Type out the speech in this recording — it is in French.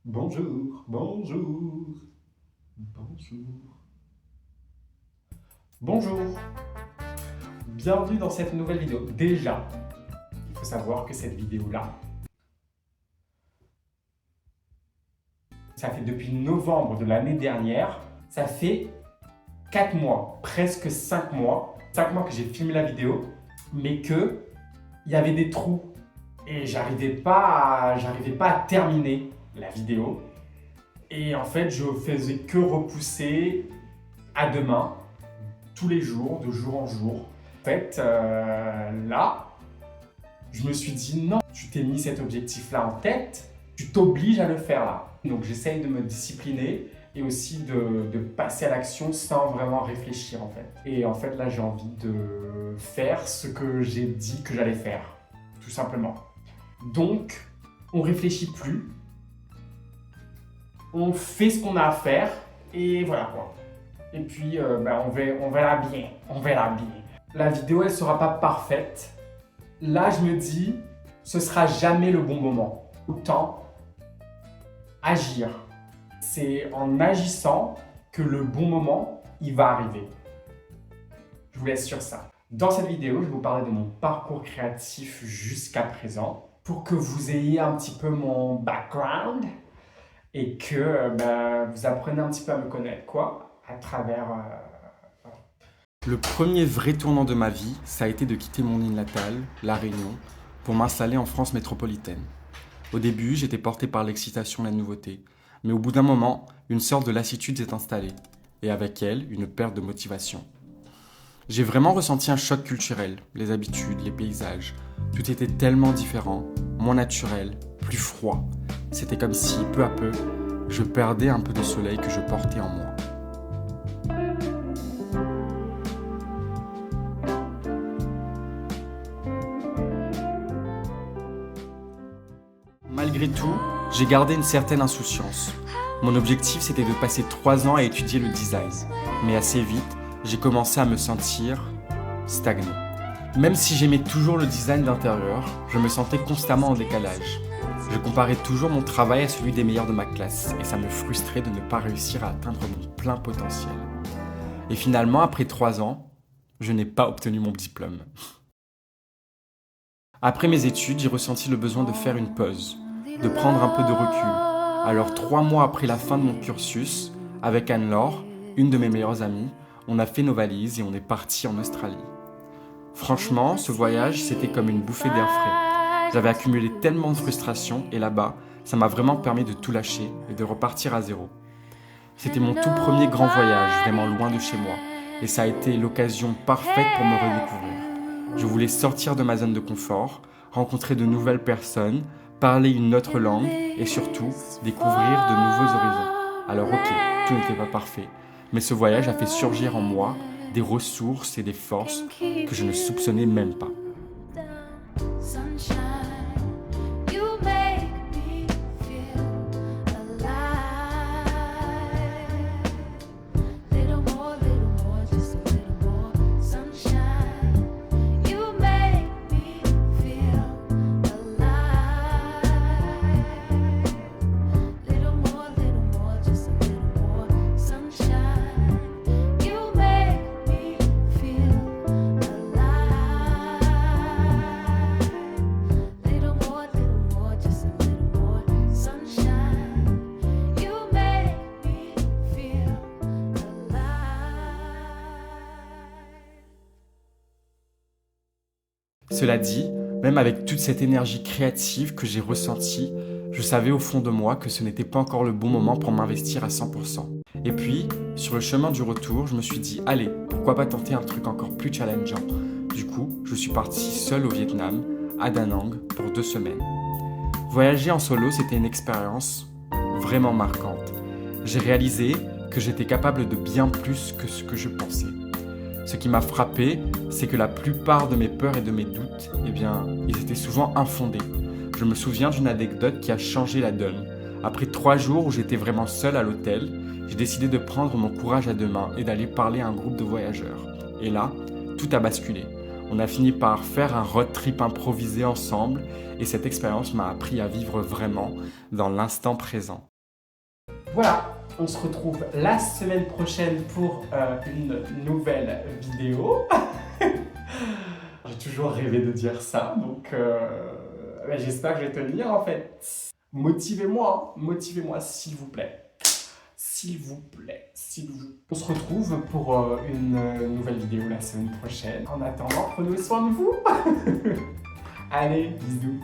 Bonjour, bonjour, bonjour. Bonjour, bienvenue dans cette nouvelle vidéo. Déjà, il faut savoir que cette vidéo-là, ça fait depuis novembre de l'année dernière, ça fait 4 mois, presque 5 mois, 5 mois que j'ai filmé la vidéo, mais que il y avait des trous et j'arrivais pas à terminer la vidéo. Et en fait, je faisais que repousser à demain, tous les jours, de jour en jour. En fait, là, je me suis dit non, tu t'es mis cet objectif-là en tête, tu t'obliges à le faire là. Donc j'essaye de me discipliner et aussi de passer à l'action sans vraiment réfléchir en fait. Et en fait là, j'ai envie de faire ce que j'ai dit que j'allais faire, tout simplement. Donc, on réfléchit plus, on fait ce qu'on a à faire et voilà quoi. Et puis on verra bien, on verra bien. La vidéo elle sera pas parfaite. Là je me dis, ce sera jamais le bon moment. Autant agir. C'est en agissant que le bon moment il va arriver. Je vous laisse sur ça. Dans cette vidéo, je vais vous parler de mon parcours créatif jusqu'à présent pour que vous ayez un petit peu mon background et que vous appreniez un petit peu à me connaître, quoi, à travers... Le premier vrai tournant de ma vie, ça a été de quitter mon île natale, La Réunion, pour m'installer en France métropolitaine. Au début, j'étais porté par l'excitation et la nouveauté, mais au bout d'un moment, une sorte de lassitude s'est installée, et avec elle, une perte de motivation. J'ai vraiment ressenti un choc culturel, les habitudes, les paysages, tout était tellement différent, moins naturel, plus froid. C'était comme si, peu à peu, je perdais un peu de soleil que je portais en moi. Malgré tout, j'ai gardé une certaine insouciance. Mon objectif, c'était de passer 3 ans à étudier le design. Mais assez vite, j'ai commencé à me sentir stagné. Même si j'aimais toujours le design d'intérieur, je me sentais constamment en décalage. Je comparais toujours mon travail à celui des meilleurs de ma classe et ça me frustrait de ne pas réussir à atteindre mon plein potentiel. Et finalement, après 3 ans, je n'ai pas obtenu mon diplôme. Après mes études, j'ai ressenti le besoin de faire une pause, de prendre un peu de recul. Alors 3 mois après la fin de mon cursus, avec Anne-Laure, une de mes meilleures amies, on a fait nos valises et on est parti en Australie. Franchement, ce voyage, c'était comme une bouffée d'air frais. J'avais accumulé tellement de frustration et là-bas, ça m'a vraiment permis de tout lâcher et de repartir à zéro. C'était mon tout premier grand voyage, vraiment loin de chez moi, et ça a été l'occasion parfaite pour me redécouvrir. Je voulais sortir de ma zone de confort, rencontrer de nouvelles personnes, parler une autre langue et surtout découvrir de nouveaux horizons. Alors ok, tout n'était pas parfait, mais ce voyage a fait surgir en moi des ressources et des forces que je ne soupçonnais même pas. Cela dit, même avec toute cette énergie créative que j'ai ressentie, je savais au fond de moi que ce n'était pas encore le bon moment pour m'investir à 100%. Et puis, sur le chemin du retour, je me suis dit, allez, pourquoi pas tenter un truc encore plus challengeant. Du coup, je suis parti seul au Vietnam, à Da Nang, pour 2 semaines. Voyager en solo, c'était une expérience vraiment marquante. J'ai réalisé que j'étais capable de bien plus que ce que je pensais. Ce qui m'a frappé, c'est que la plupart de mes peurs et de mes doutes, ils étaient souvent infondés. Je me souviens d'une anecdote qui a changé la donne. Après 3 jours où j'étais vraiment seul à l'hôtel, j'ai décidé de prendre mon courage à 2 mains et d'aller parler à un groupe de voyageurs. Et là, tout a basculé. On a fini par faire un road trip improvisé ensemble et cette expérience m'a appris à vivre vraiment dans l'instant présent. Voilà, on se retrouve la semaine prochaine pour une nouvelle vidéo. J'ai toujours rêvé de dire ça, donc j'espère que je vais tenir en fait. Motivez-moi, motivez-moi s'il vous plaît. S'il vous plaît, s'il vous plaît. On se retrouve pour une nouvelle vidéo la semaine prochaine. En attendant, prenez soin de vous. Allez, bisous.